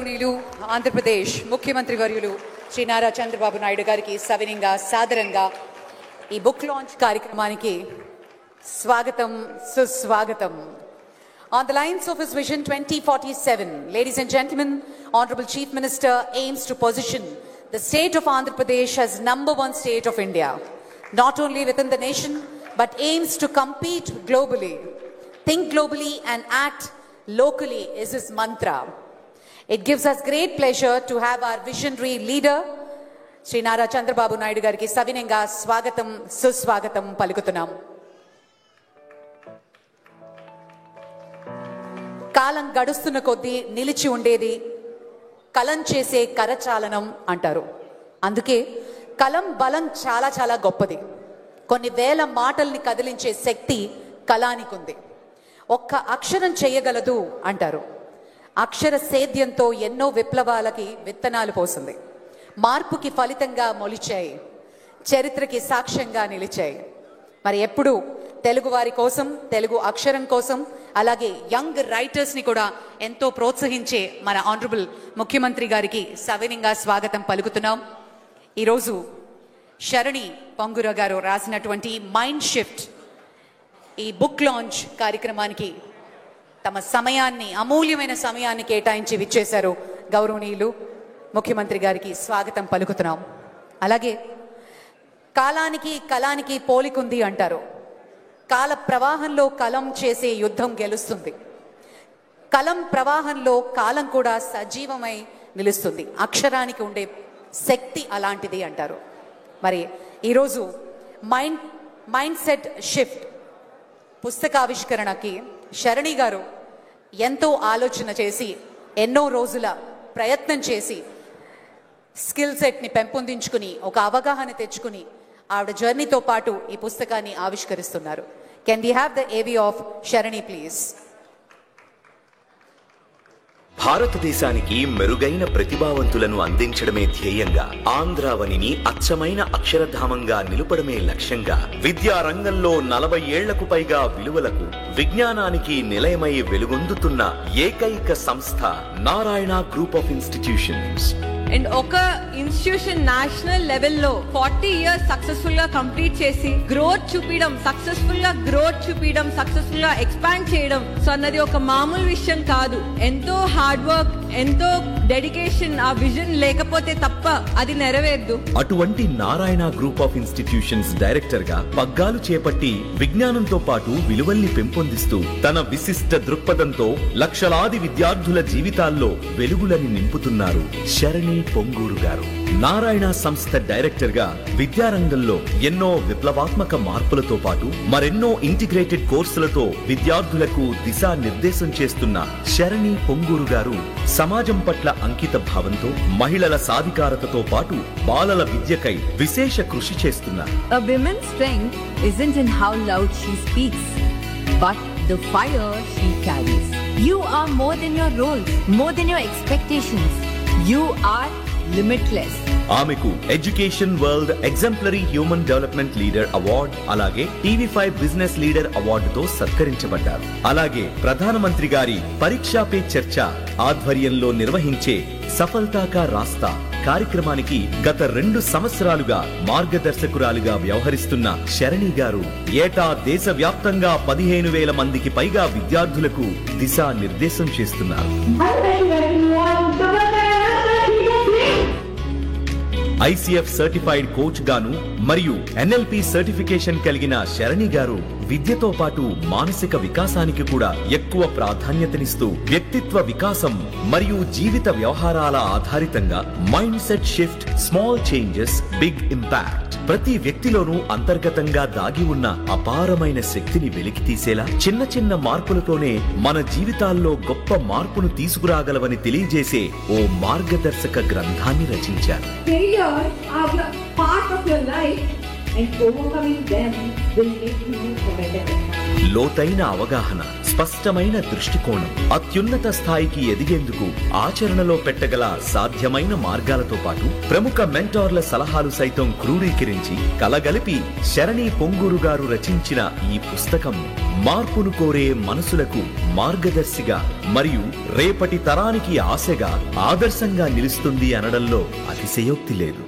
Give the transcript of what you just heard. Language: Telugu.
గౌరవనీయులు ఆంధ్రప్రదేశ్ ముఖ్యమంత్రి వర్యులు శ్రీ నారా చంద్రబాబు నాయుడు గారికి సవినయంగా సాదరంగా ఈ బుక్ లాంచ్ కార్యక్రమానికి స్వాగతం సుస్వాగతం. On the lines of his Vision 2047, ladies and gentlemen, Honorable Chief Minister aims to position the state of Andhra Pradesh as #1 state of India, not only within the nation, but aims to compete globally. Think globally and act locally is his mantra. It gives us great pleasure to have our visionary leader, Sri Nara Chandrababu Naidu gariki savinenga swagatam suswagatam palikutunam. కాలం గడుస్తున్న కొద్దీ నిలిచి ఉండేది కలం చేసే కరచాలనం అంటారు. అందుకే కలం బలం చాలా చాలా గొప్పది. కొన్ని వేల మాటల్ని కదిలించే శక్తి కలానికి ఉంది. ఒక్క అక్షరం చేయగలదు అంటారు. అక్షర సేద్యంతో ఎన్నో విప్లవాలకి విత్తనాలు పోసింది. మార్పుకి ఫలితంగా మొలిచాయి, చరిత్రకి సాక్ష్యంగా నిలిచాయి. మరి ఎప్పుడు తెలుగు వారి కోసం, తెలుగు అక్షరం కోసం, అలాగే యంగ్ రైటర్స్ని కూడా ఎంతో ప్రోత్సహించే మన ఆనరబుల్ ముఖ్యమంత్రి గారికి సవినయంగా స్వాగతం పలుకుతున్నాం. ఈరోజు శరణి పొంగూరు గారు రాసినటువంటి మైండ్ షిఫ్ట్ ఈ బుక్ లాంచ్ కార్యక్రమానికి తమ సమయాన్ని, అమూల్యమైన సమయాన్ని కేటాయించి విచ్చేశారు. గౌరవనీయులు ముఖ్యమంత్రి గారికి స్వాగతం పలుకుతున్నాం. అలాగే కాలానికి కలానికి పోలికుంది అంటారు. కాల ప్రవాహంలో కలం చేసే యుద్ధం గెలుస్తుంది. కలం ప్రవాహంలో కాలం కూడా సజీవమై నిలుస్తుంది. అక్షరానికి ఉండే శక్తి అలాంటిది అంటారు. మరి ఈరోజు మైండ్ సెట్ షిఫ్ట్ పుస్తకావిష్కరణకి శరణి గారు ఎంతో ఆలోచన చేసి, ఎన్నో రోజుల ప్రయత్నం చేసి, స్కిల్ సెట్ని పెంపొందించుకుని, ఒక అవగాహన తెచ్చుకుని ఆవిడ జర్నీతో పాటు ఈ పుస్తకాన్ని ఆవిష్కరిస్తున్నారు. కెన్ వి హ్యావ్ ద ఏవి ఆఫ్ శరణి ప్లీజ్? భారతదేశానికి మెరుగైన ప్రతిభావంతులను అందించడమే ధ్యేయంగా, ఆంధ్రావనిని అచ్చమైన అక్షరధామంగా నిలుపడమే లక్ష్యంగా, విద్యా రంగంలో 40 ఏళ్లకు పైగా విలువలకు, విజ్ఞానానికి నిలయమై వెలుగొందుతున్న ఏకైక సంస్థ Narayana group of institutions. And ఒక ఇన్స్టిట్యూషన్ నేషనల్ లెవెల్లో 40 years సక్సెస్ఫుల్ గా కంప్లీట్ చేసి గ్రోత్ చూపించడం, సక్సెస్ఫుల్ గా ఎక్స్పాండ్ చేయడం సో అన్నది ఒక మామూలు విషయం కాదు. ఎంతో హార్డ్ వర్క్, ఎంతో డెడికేషన్, ఆ విజన్ లేకపోతే తప్ప అది నెరవేరదు. అటువంటి Narayana group of institutions director గా పగ్గాలు చేపట్టి విజ్ఞానంతో పాటు విలువల్ని పెంపొందిస్తూ తన విశిష్ట దృక్పథంతో లక్షలాది విద్యార్థుల జీవితాల్లో వెలుగులని నింపుతున్నారు శరణి పొంగూరు గారు. నారాయణ సంస్థ డైరెక్టర్ గా విద్యారంగంలో ఎన్నో విప్లవాత్మక మార్పులతో పాటు మరెన్నో ఇంటిగ్రేటెడ్ కోర్సులతో విద్యార్థులకు దిశా నిర్దేశం చేస్తున్న శరణి పొంగూరు గారు సమాజం పట్ల అంకిత భావంతో మహిళల సాధికారతతో పాటు బాలల విద్యకై విశేష కృషి చేస్తున్నారు. A woman's strength isn't in how loud she speaks, but the fire she carries. You are more than your roles, more than your expectations. You are limitless. ఆమెకు education world exemplary human development leader award, అలాగే టీవీ5 బిజినెస్ లీడర్ అవార్డుతో సత్కరించబడ్డారు. అలాగే ప్రధానమంత్రి గారి పరీక్షా పే చర్చ ఆధ్వర్యంలో నిర్వహించే సఫల్తా కా రాస్తా కార్యక్రమానికి గత 2 సంవత్సరాలుగా మార్గదర్శకురాలుగా వ్యవహరిస్తున్న శరణి గారు ఏటా దేశవ్యాప్తంగా 15,000 మందికి పైగా విద్యార్థులకు దిశా నిర్దేశం చేస్తున్నారు. ICF సర్టిఫైడ్ కోచ్ గాను మరియు NLP సర్టిఫికేషన్ కలిగిన శరణి గారు విద్యతో పాటు మానసిక వికాసానికి కూడా ఎక్కువ ప్రాధాన్యతనిస్తూ వ్యక్తిత్వ వికాసం మరియు జీవిత వ్యవహారాల ఆధారితంగా mindset shift, small changes, big impact, ప్రతి వ్యక్తిలోనూ అంతర్గతంగా దాగి ఉన్న అపారమైన శక్తిని వెలికి తీసేలా చిన్న చిన్న మార్పులతోనే మన జీవితాల్లో గొప్ప మార్పును తీసుకురాగలవని తెలియజేసే ఓ మార్గదర్శక గ్రంథాన్ని రచించారు. లోతైన అవగాహన, స్పష్టమైన దృష్టికోణం, అత్యున్నత స్థాయికి ఎదిగేందుకు ఆచరణలో పెట్టగల సాధ్యమైన మార్గాలతో పాటు ప్రముఖ మెంటార్ల సలహాలు సైతం క్రోడీకరించి కలగలిపి శరణి పొంగూరు గారు రచించిన ఈ పుస్తకం మార్పును కోరే మనసులకు మార్గదర్శిగా మరియు రేపటి తరానికి ఆశగా, ఆదర్శంగా నిలుస్తుంది అనడంలో అతిశయోక్తి లేదు.